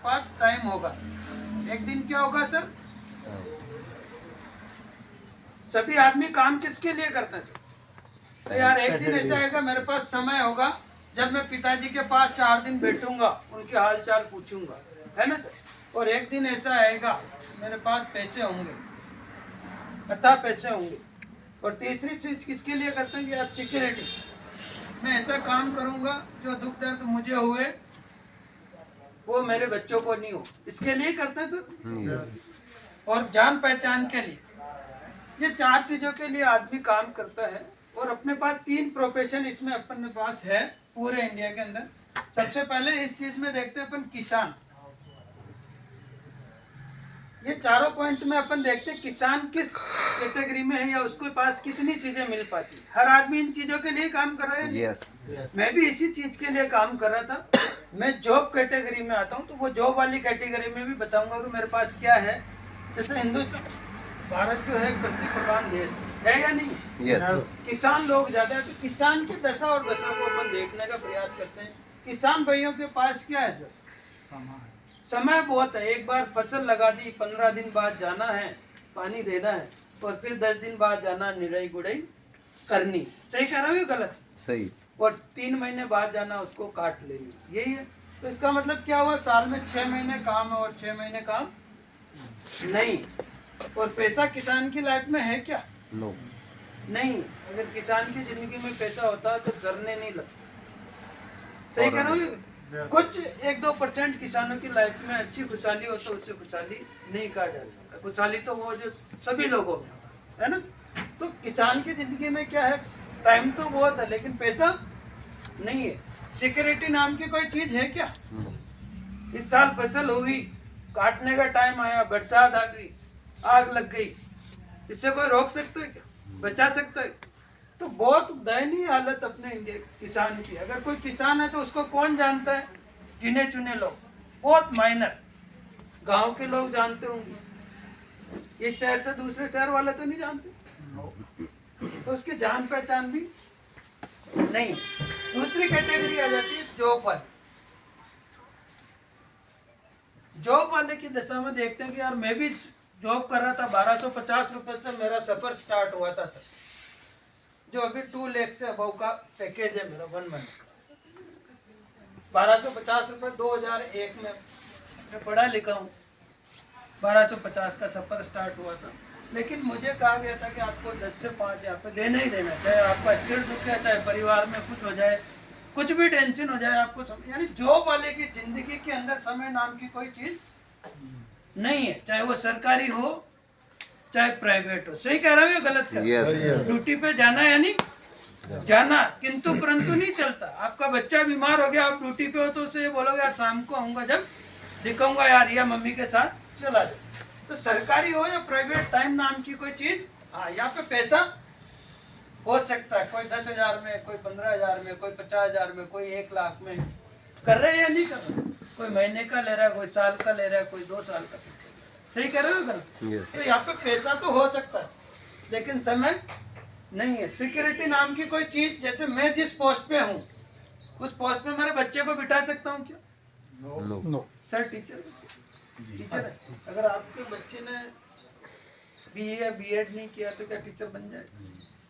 पास time होगा। एक दिन क्या होगा सर? सभी आदमी काम किसके लिए करते हैं सर? तो यार एक दिन ऐसा आएगा मेरे पास समय होगा जब मैं पिताजी के पास 4 दिन बैठूंगा, उनके हाल चाल पूछूंगा, है ना सर? और एक दिन ऐसा आएगा मेरे पास पैसे होंगे, अतः पैसे होंगे। और तीसरी चीज किसके लिए करते हैं कि यार सिक्योरिटी, मैं ऐसा काम करूंगा जो दुख दर्द मुझे हुए वो मेरे बच्चों को नहीं हो, इसके लिए करते हैं सर। और जान पहचान के लिए, ये 4 चीजों के लिए आदमी काम करता है। और अपने पास 3 प्रोफेशन इसमें अपने पास है पूरे इंडिया के अंदर। सबसे पहले इस चीज में देखते हैं अपन किसान। ये चारों पॉइंट में अपन देखते हैं किसान किस कैटेगरी में है या उसके पास कितनी चीजें मिल पाती है। हर आदमी इन चीजों के लिए काम कर रहा है। yes. मैं भी इसी चीज के लिए काम कर रहा था। मैं जॉब कैटेगरी में आता हूँ तो वो जॉब वाली कैटेगरी में भी बताऊंगा कि मेरे पास क्या है। जैसे हिंदुस्तान, भारत जो है कृषि प्रधान देश है या नहीं? yes. किसान लोग ज्यादा है, तो किसान की दशा और दशा को अपन देखने का प्रयास करते हैं। किसान भाइयों के पास क्या है सर? समय बहुत है। एक बार फसल लगा दी, 15 दिन बाद जाना है, पानी देना है, और फिर 10 दिन बाद जाना निराई गुड़ाई करनी। सही कह रहा हूँ या गलत? सही। और 3 महीने बाद जाना उसको काट लेनी, यही है। तो इसका मतलब क्या हुआ? साल में 6 महीने काम है और 6 महीने काम नहीं। और पैसा किसान की लाइफ में है क्या? नो। नहीं। अगर किसान की जिंदगी में पैसा होता तो करने नहीं लगता। सही कह रहा हूँ? कुछ 1-2% किसानों की लाइफ में अच्छी खुशहाली हो तो उसे खुशहाली नहीं कहा जा सकता। खुशहाली तो वो जो सभी लोगों में है ना। तो किसान की जिंदगी में क्या है? टाइम तो बहुत है लेकिन पैसा नहीं है। सिक्योरिटी नाम की कोई चीज है क्या? इस साल फसल हुई, काटने का टाइम आया, बरसात आ गई, आग लग गई, इससे कोई रोक सकता है क्या? बचा सकता है? तो बहुत दयनीय हालत अपने इंडिया किसान की। अगर कोई किसान है तो उसको कौन जानता है? गिने चुने लोग, बहुत माइनर। गांव के लोग जानते होंगे, इस शहर से दूसरे शहर वाले तो नहीं जानते। तो उसकी जान पहचान भी नहीं। दूसरी कैटेगरी आ जाती है जॉब वाले। जॉब वाले की दशा में देखते हैं कि यार मैं भी जॉब कर रहा था, 1250 रुपए से मेरा सफर स्टार्ट हुआ था सर, जो अभी 2 लाख से अबव का पैकेज है मेरा 1 मंथ का। 1250 रुपए 2001 में मैं पढ़ा लिखा हूँ, 1250 का सफर स्टार्ट हुआ था। लेकिन मुझे कहा गया था कि आपको 10 से 5 यहाँ पे देना ही देना, चाहे आपका सिर दुखे, चाहे परिवार में कुछ हो जाए, कुछ भी टेंशन हो जाए आपको। यानी जॉब वाले की जिंदगी के अंदर समय नाम की कोई चीज नहीं है, चाहे वो सरकारी हो चाहे प्राइवेट हो। सही कह रहा हूँ या गलत कह रहा हूँ? ड्यूटी पे जाना है यानी जाना, किंतु परंतु नहीं चलता। आपका बच्चा बीमार हो गया, आप ड्यूटी पे हो तो उसे ये बोलोगे यार शाम को आऊंगा जब दिखाऊंगा यार, या मम्मी के साथ चला जाए। तो सरकारी हो या प्राइवेट, टाइम नाम की कोई चीज, हाँ यहाँ पे पैसा हो सकता है। कोई 10,000 में, कोई 15,000 में, कोई 50,000 में, कोई 1 लाख में कर रहे हैं या नहीं कर रहे? कोई महीने का ले रहा है, कोई साल का ले रहा है, कोई 2 साल का। सही कर रहे हो गलत? तो यहाँ पे पैसा तो हो सकता है लेकिन समय नहीं है। सिक्योरिटी नाम की कोई चीज, जैसे मैं जिस पोस्ट पे हूँ उस पोस्ट पे मेरे बच्चे को बिठा सकता हूँ क्या? नो। सर टीचर है। अगर आपके बच्चे ने BA या B.Ed नहीं किया तो क्या टीचर बन जाए?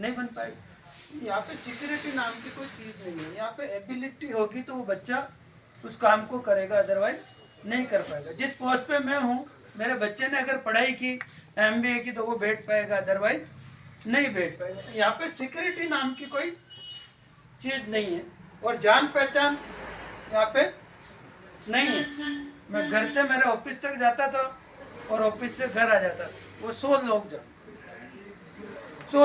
नहीं बन पाएगा। यहाँ पे सिक्योरिटी नाम की कोई चीज नहीं है। यहाँ पे एबिलिटी होगी तो वो बच्चा उस काम को करेगा, अदरवाइज नहीं कर पाएगा। जिस पोस्ट पे मैं हूँ, मेरे बच्चे ने अगर पढ़ाई की, MBA की, तो वो बैठ पाएगा, अदरवाइज नहीं बैठ पाएगा। यहाँ पे सिक्योरिटी नाम की कोई चीज नहीं है। और जान पहचान यहाँ पे नहीं है। मैं घर से मेरे ऑफिस तक जाता था और ऑफिस से घर आ जाता था, वो 100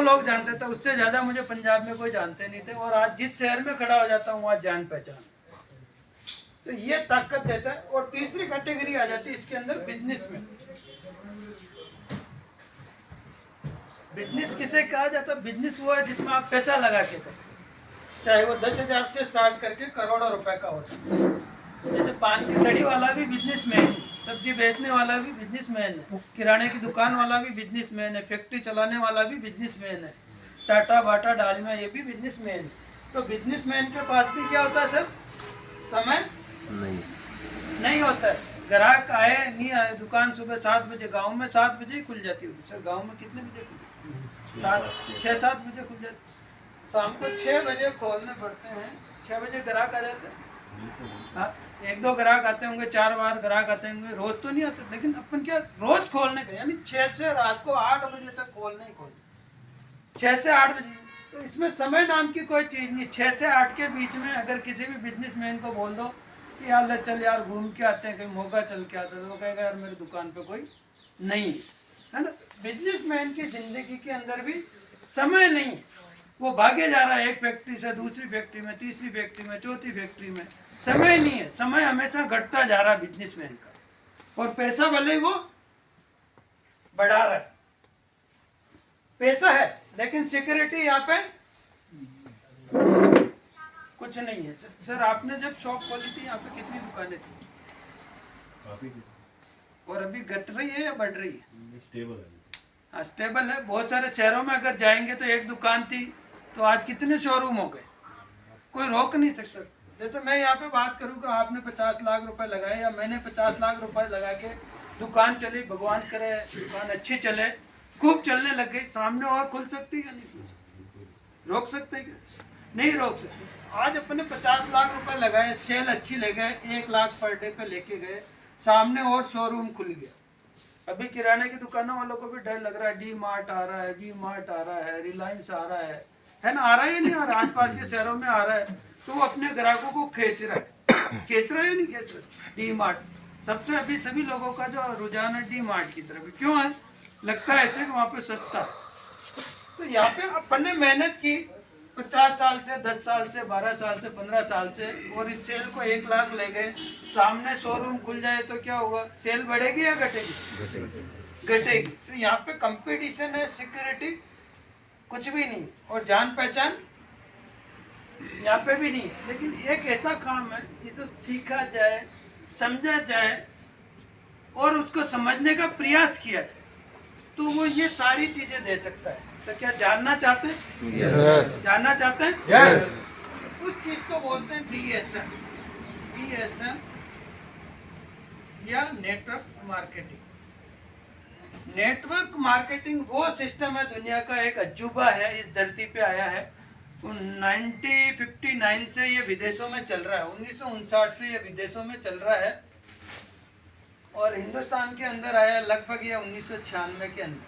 लोग जानते थे। उससे ज्यादा मुझे पंजाब में कोई जानते नहीं थे। और आज जिस शहर में खड़ा हो जाता हूँ वहाँ जान पहचान, तो ये ताकत देता है। और तीसरी कैटेगरी आ जाती है इसके अंदर बिजनेस में। बिजनेस किसे कहा जाता है? बिजनेस वो है जिसमें आप पैसा लगा के करें, चाहे वो 10,000 से स्टार्ट करके करोड़ों रुपए का हो सकता है। जैसे पान की तड़ी वाला भी बिजनेसमैन है, सब्जी बेचने वाला भी बिजनेसमैन है, किराने की दुकान वाला भी बिजनेसमैन है, फैक्ट्री चलाने वाला भी बिजनेसमैन है, टाटा बाटा डालमिया ये भी बिजनेसमैन है। तो बिजनेसमैन के पास भी क्या होता है सर? समय नहीं होता है। ग्राहक आए नहीं आए, दुकान सुबह 7 बजे, गांव में 7 बजे ही खुल जाती होगी सर। गांव में कितने बजे खुलती? 6-7 बजे खुल जाती। शाम को 6 बजे खोलने पड़ते हैं, 6 बजे ग्राहक आ जाते हैं। हाँ, 1-2 ग्राहक आते होंगे, 4 बार ग्राहक आते होंगे, रोज तो नहीं आते। लेकिन अपन क्या रोज खोलने का, यानी 6 से रात को 8 बजे तक खोलने ही खोलने, 6 से 8 बजे। तो इसमें समय नाम की कोई चीज़ नहीं। 6 से 8 के बीच में अगर किसी भी बिजनेसमैन को बोल दो कि यार ले चल यार घूम के आते हैं, कहीं मौका चल के आते हैं, तो वो कहेगा यार मेरी दुकान पे कोई नहीं है ना। बिजनेसमैन की जिंदगी के अंदर भी समय नहीं है। वो भागे जा रहा है एक फैक्ट्री से दूसरी फैक्ट्री में, तीसरी फैक्ट्री में, चौथी फैक्ट्री में। समय नहीं है, समय हमेशा घटता जा रहा है बिजनेसमैन का। और पैसा भले ही वो बढ़ा रहा है, पैसा है, लेकिन सिक्योरिटी यहाँ पे कुछ नहीं है। सर आपने जब शॉप खोली थी यहाँ पे कितनी दुकानें थी? काफी। और अभी घट रही है या बढ़ रही है? स्टेबल है। हाँ स्टेबल है। बहुत सारे शहरों में अगर जाएंगे तो एक दुकान थी तो आज कितने शोरूम हो गए, कोई रोक नहीं सकता। जैसे मैं यहाँ पे बात करूँ कि आपने 50 लाख रुपए लगाए या मैंने 50 लाख रुपए लगा के दुकान चली, भगवान करे दुकान अच्छी चले, खूब चलने लग गई, सामने और खुल सकती है? नहीं रोक सकते क्या? नहीं रोक सकते। आज अपने 50 लाख रुपए लगाए, सेल अच्छी ले गए, 1 लाख पर डे पे लेके गए, सामने और शोरूम खुल गया। अभी किराने की दुकानों वालों को भी डर लग रहा है, डी मार्ट आ रहा है, वी मार्ट आ रहा है, रिलायंस आ रहा है ना? आ रहा है या नहीं आ रहा? आसपास के शहरों में आ रहा है, तो वो अपने ग्राहकों को खींच रहा है। खींच रहा है या नहीं खींच रहा? डी मार्ट सबसे अभी सभी लोगों का जो रुझान है डी मार्ट की तरफ। क्यों है? लगता है ऐसे कि वहाँ पे सस्ता है। तो यहाँ पे अपन ने मेहनत की 50 साल से, 10 साल से, 12 साल से, 15 साल से, और इस सेल को 1 लाख ले गए, सामने शोरूम खुल जाए तो क्या होगा? सेल बढ़ेगी या घटेगी? घटेगी। तो यहाँ पे कंपटीशन है, सिक्योरिटी कुछ भी नहीं, और जान पहचान यहाँ पे भी नहीं। लेकिन एक ऐसा काम है जिसे सीखा जाए, समझा जाए और उसको समझने का प्रयास किया जाए तो वो ये सारी चीजें दे सकता है। तो क्या जानना चाहते हैं? Yes. जानना चाहते हैं? Yes. उस चीज को बोलते हैं DSM। DSM या नेटवर्क मार्केटिंग। नेटवर्क मार्केटिंग वो सिस्टम है, दुनिया का एक अजूबा है, इस धरती पे आया है। तो 1959 से ये विदेशों में चल रहा है, 1959 से ये विदेशों में चल रहा है, और हिंदुस्तान के अंदर आया लगभग ये 1996 के अंदर।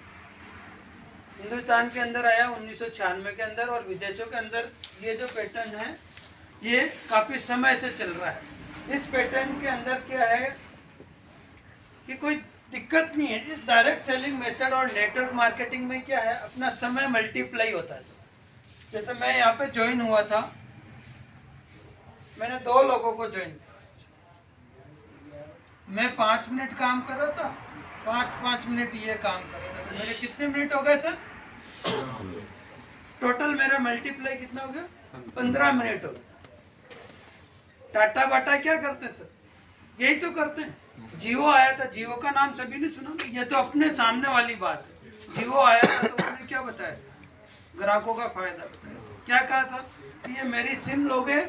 हिंदुस्तान के अंदर आया 1996 के अंदर, और विदेशों के अंदर ये जो पैटर्न है ये काफ़ी समय से चल रहा है। इस पैटर्न के अंदर क्या है कि कोई दिक्कत नहीं है। इस डायरेक्ट सेलिंग मेथड और नेटवर्क मार्केटिंग में क्या है, अपना समय मल्टीप्लाई होता है। जैसे मैं यहाँ पे ज्वाइन हुआ था, मैंने 2 लोगों को ज्वाइन किया। मैं 5 मिनट काम कर रहा था, 5 मिनट ये काम कर रहा था, तो मेरे कितने मिनट हो गए सर? टोटल मेरा मल्टीप्लाई कितना हो गया? 15 मिनट हो गया। टाटा बाटा क्या करते हैं सर? यही तो करते हैं। जियो आया था, जियो का नाम सभी ने सुना, ये तो अपने सामने वाली बात है। जियो आया था तो उन्होंने क्या बताया? ग्राहकों का फायदा बताया। क्या कहा था कि ये मेरी सिम लोगे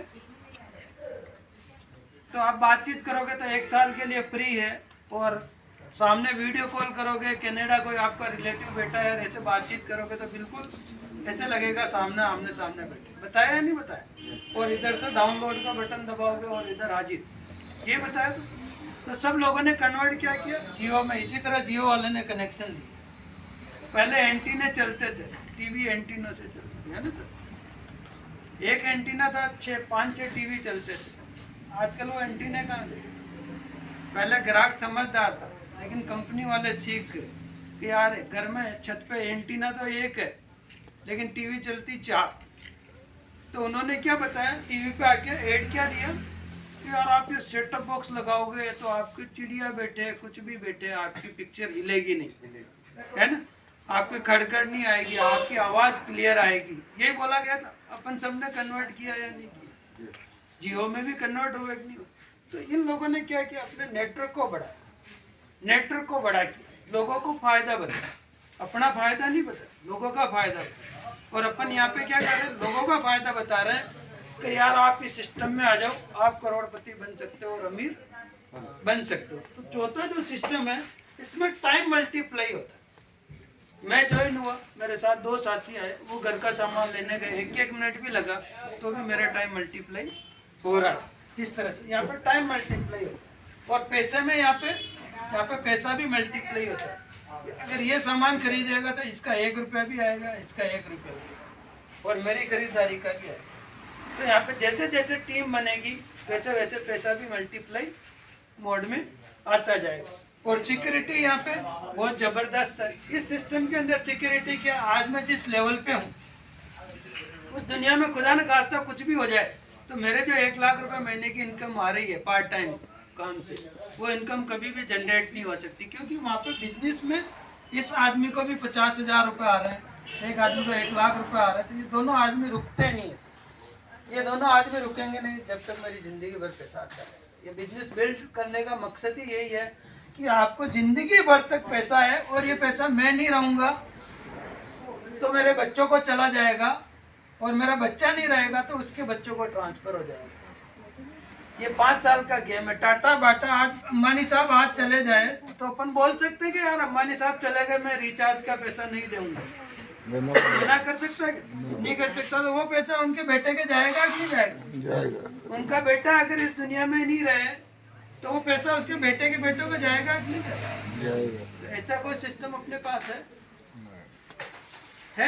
तो आप बातचीत करोगे तो 1 साल के लिए फ्री है, और सामने वीडियो कॉल करोगे, कनाडा कोई आपका रिलेटिव बैठा है, ऐसे बातचीत करोगे तो बिल्कुल ऐसे लगेगा सामने आमने सामने बैठे। बताया या नहीं बताया? और इधर से डाउनलोड का बटन दबाओगे और इधर हाजिर, ये बताया। तो सब लोगों ने कन्वर्ट क्या किया? जियो में। इसी तरह जियो वाले ने कनेक्शन दिए। पहले एंटीने चलते थे, टीवी एंटीनों से चलते थे, है ना सर? एक एंटीना था, 5-6 टीवी चलते थे। आजकल वो एंटीने कहाँ गए? पहले ग्राहक समझदार था, लेकिन कंपनी वाले सीख गए कि यार घर में छत पे एंटीना तो एक है लेकिन टीवी चलती 4। तो उन्होंने क्या बताया, टीवी पे आके ऐड क्या दिया कि यार आप ये सेटअप बॉक्स लगाओगे तो आपकी चिड़िया बैठे, कुछ भी बैठे, आपकी पिक्चर हिलेगी नहीं, है ना? आपकी खड़खड़ नहीं आएगी, आपकी आवाज़ क्लियर आएगी। यही बोला गया था। अपन सबने कन्वर्ट किया या नहीं किया? जियो में भी कन्वर्ट हुआ कि नहीं? तो इन लोगों ने क्या किया, अपने नेटवर्क को बढ़ाया, नेटवर्क को बढ़ा के लोगों को फायदा बताया। अपना फायदा नहीं बताया, लोगों का फायदा बताया। और अपन यहाँ पे क्या कर रहे हैं, लोगों का फायदा बता रहे हैं कि यार आप इस सिस्टम में आ जाओ, आप करोड़पति बन सकते हो और अमीर बन सकते हो। तो चौथा जो सिस्टम है इसमें टाइम मल्टीप्लाई होता है। मैं ज्वाइन हुआ, मेरे साथ 2 साथी आए, वो घर का सामान लेने गए, 1-1 मिनट भी लगा तो भी मेरा टाइम मल्टीप्लाई हो रहा है। इस तरह से यहाँ पे टाइम मल्टीप्लाई होता है और पैसे में यहाँ पे पैसा भी मल्टीप्लाई होता है। अगर ये सामान खरीदेगा तो इसका 1 रुपया भी आएगा, इसका 1 रुपया भी आएगा और मेरी खरीदारी का भी आएगा। तो यहाँ पे जैसे जैसे टीम बनेगी वैसे वैसे पैसा भी मल्टीप्लाई मोड में आता जाएगा। और सिक्योरिटी यहाँ पे बहुत जबरदस्त है। इस सिस्टम के अंदर सिक्योरिटी क्या, आज मैं जिस लेवल पे हूँ उस दुनिया में खुदा न खास्ता कुछ भी हो जाए तो मेरे जो 1 लाख रुपए महीने की इनकम आ रही है पार्ट टाइम काम से, वो इनकम कभी भी जनरेट नहीं हो सकती, क्योंकि वहाँ पे बिजनेस में इस आदमी को भी 50,000 रुपये आ रहे हैं, एक आदमी को 1 लाख रुपए आ रहा है। तो ये दोनों आदमी रुकते नहीं है, ये दोनों आदमी रुकेंगे नहीं जब तक मेरी जिंदगी भर पैसा आता है। ये बिजनेस बिल्ड करने का मकसद ही यही है कि आपको जिंदगी भर तक पैसा है और ये पैसा मैं नहीं रहूंगा तो मेरे बच्चों को चला जाएगा और मेरा बच्चा नहीं रहेगा तो उसके बच्चों को ट्रांसफर हो जाएगा। ये 5 साल का गेम है। टाटा बाटा आज अंबानी साहब आज चले जाए तो अपन बोल सकते हैं कि यार अंबानी साहब चले गए, मैं रिचार्ज का पैसा नहीं दूंगा, ना कर सकता है, नहीं कर सकता। तो वो पैसा उनके बेटे के जाएगा कि नहीं जाएगा? उनका बेटा अगर इस दुनिया में नहीं रहे तो वो पैसा उसके बेटे के बेटों को जाएगा कि नहीं जाएगा? तो ऐसा कोई सिस्टम अपने पास है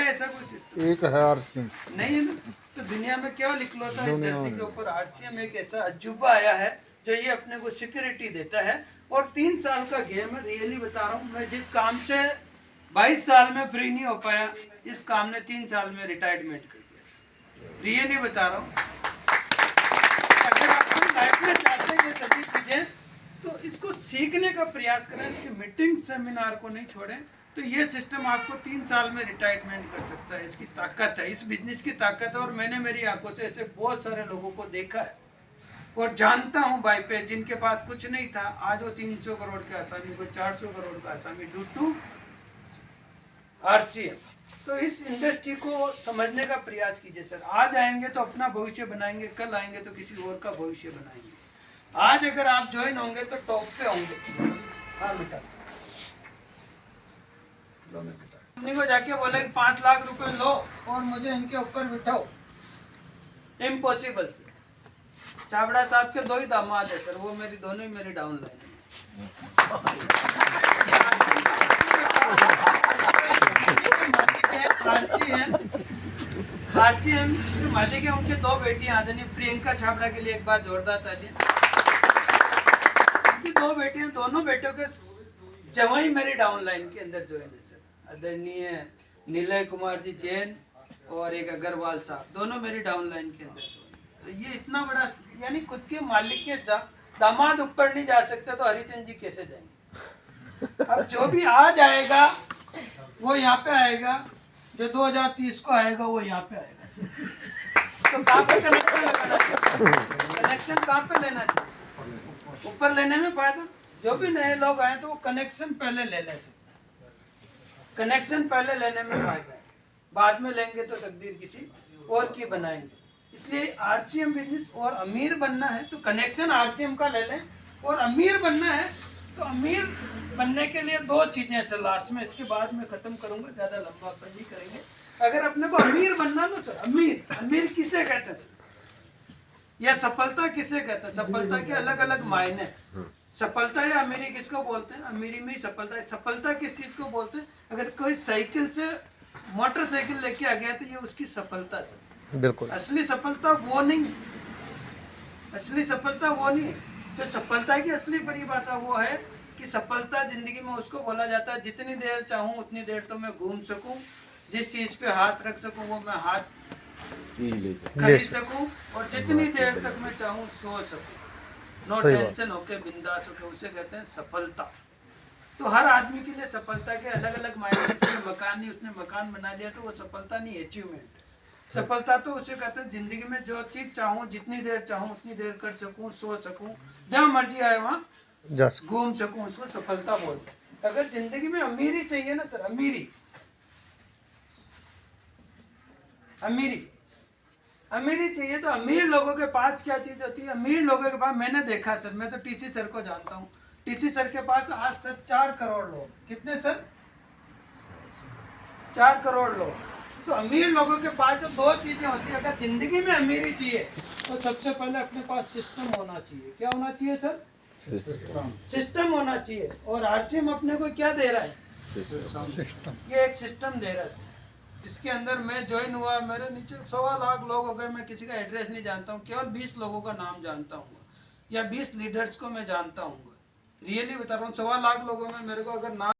ऐसा कोई सिस्टम? एक है आरसीएम नहीं है ना। तो दुनिया में केवल इकलौता है धरती के ऊपर आरसीएम एक ऐसा अजूबा आया है जो ये अपने को सिक्योरिटी देता है। और 3 साल का गेम है, रियली बता रहा हूँ। मैं जिस काम से 22 साल में फ्री नहीं हो पाया, इस काम ने 3 साल में रिटायरमेंट कर दिया। रियली बता रहा हूँ। अगर आप लाइफ में चाहते हैं ये सभी चीजें तो इसको सीखने का प्रयास करें, इसकी मीटिंग सेमिनार को नहीं छोड़ें। तो ये सिस्टम आपको 3 साल में रिटायरमेंट कर सकता है। इसकी ताकत है, इस बिजनेस की ताकत है। और मैंने मेरी आंखों से ऐसे बहुत सारे लोगों को देखा है और जानता हूँ भाई पे, जिनके पास कुछ नहीं था, आज वो 300 करोड़ के आसामी को 400 करोड़ का आसामी ड्यू टू आरसीएम। तो इस इंडस्ट्री को समझने का प्रयास कीजिए सर। आज आएंगे तो अपना भविष्य बनाएंगे, कल आएंगे तो किसी और का भविष्य बनाएंगे। आज अगर आप ज्वाइन होंगे तो टॉप पे होंगे। हाँ बेटा, कंपनी को जाके बोला कि 5 लाख रुपए लो और मुझे इनके ऊपर बिठाओ, इम्पॉसिबल से। चावड़ा साहब के 2 ही दामाद है सर, वो मेरी दोनों ही मेरी डाउन लाइन आरसीएम के मालिक है। उनके 2 बेटियां आदरणीय प्रियंका छाबड़ा के लिए एक बार जोरदार तालियां। उनकी 2 बेटियां, दोनों बेटों के जवाई मेरी डाउन लाइन के अंदर जो है सर, आदरणीय नीलय कुमार जी जैन और एक अग्रवाल साहब, दोनों मेरी डाउन लाइन के अंदर। तो ये इतना बड़ा, यानी खुद के मालिक के दामाद ऊपर नहीं जा सकते तो हरिचंद जी कैसे जाएंगे? अब जो भी आ जाएगा वो यहाँ पे आएगा, जो 2030 को आएगा वो यहाँ पे आएगा। तो कहाँ पे कनेक्शन लगाना चाहिए? कनेक्शन कहाँ पे लेना चाहिए? ऊपर लेने में फायदा। जो भी नए लोग आए तो वो कनेक्शन पहले ले ले सकते, कनेक्शन पहले लेने में फायदा है, बाद में लेंगे तो तकदीर किसी और की बनाएंगे। इसलिए आरसीएम बिजनेस और अमीर बनना है तो कनेक्शन आरसीएम का ले लें, और अमीर बनना है तो अमीर बनने के लिए 2 चीजें हैं सर लास्ट में, इसके बाद में खत्म करूंगा, ज्यादा लंबा अपन नहीं करेंगे। अगर अपने को अमीर बनना ना सर, अमीर किसे कहते हैं सर, या सफलता किसे कहते हैं? सफलता के अलग अलग मायने। सफलता या अमीरी किसको बोलते हैं? अमीरी में ही सफलता है। सफलता किस चीज को बोलते हैं? अगर कोई साइकिल से मोटरसाइकिल लेके आ गया तो ये उसकी सफलता है। बिल्कुल। असली सफलता वो नहीं, असली सफलता वो नहीं है। तो सफलता की असली परिभाषा वो है कि सफलता जिंदगी में उसको बोला जाता है जितनी देर चाहूँ उतनी देर तो मैं घूम सकूं, जिस चीज पे हाथ रख सकूं वो मैं हाथ खरीद सकूं, और जितनी देर तक मैं चाहूँ सो सकूं, नो टेंशन होके बिंदास होके, उसे कहते हैं सफलता। तो हर आदमी के लिए सफलता के अलग अलग मायने। मकान नहीं, उसने मकान बना लिया तो वो सफलता नहीं, अचीवमेंट। सफलता तो उसे कहते हैं जिंदगी में जो चीज चाहूँ, जितनी देर चाहूँ उतनी देर कर सकूं, सो सकूं, जहाँ मर्जी आए वहाँ घूम सकूं, उसको सफलता बोलते हैं। अगर जिंदगी में अमीरी चाहिए ना सर, अमीरी अमीरी चाहिए तो अमीर लोगों के पास क्या चीज होती है? अमीर लोगों के पास मैंने देखा सर, मैं तो टीसी सर को जानता हूँ, टीसी सर के पास आज सर 4 करोड़ लोग, कितने सर? 4 करोड़ लोग। तो अमीर लोगों के पास जो 2 चीजें होती है, अगर जिंदगी में अमीरी चाहिए तो सबसे पहले अपने पास सिस्टम होना चाहिए। क्या होना चाहिए सर? सिस्टम होना चाहिए। और आरसीएम अपने को क्या दे रहा है? ये एक सिस्टम दे रहा है। इसके अंदर मैं ज्वाइन हुआ, मेरे नीचे 1.25 लाख लोग हो गए, मैं किसी का एड्रेस नहीं जानता हूँ, केवल 20 लोगों का नाम जानता हूँ या 20 लीडर्स को मैं जानता हूँ। रियली बता रहा हूँ, 1.25 लाख लोगों में मेरे को अगर नाम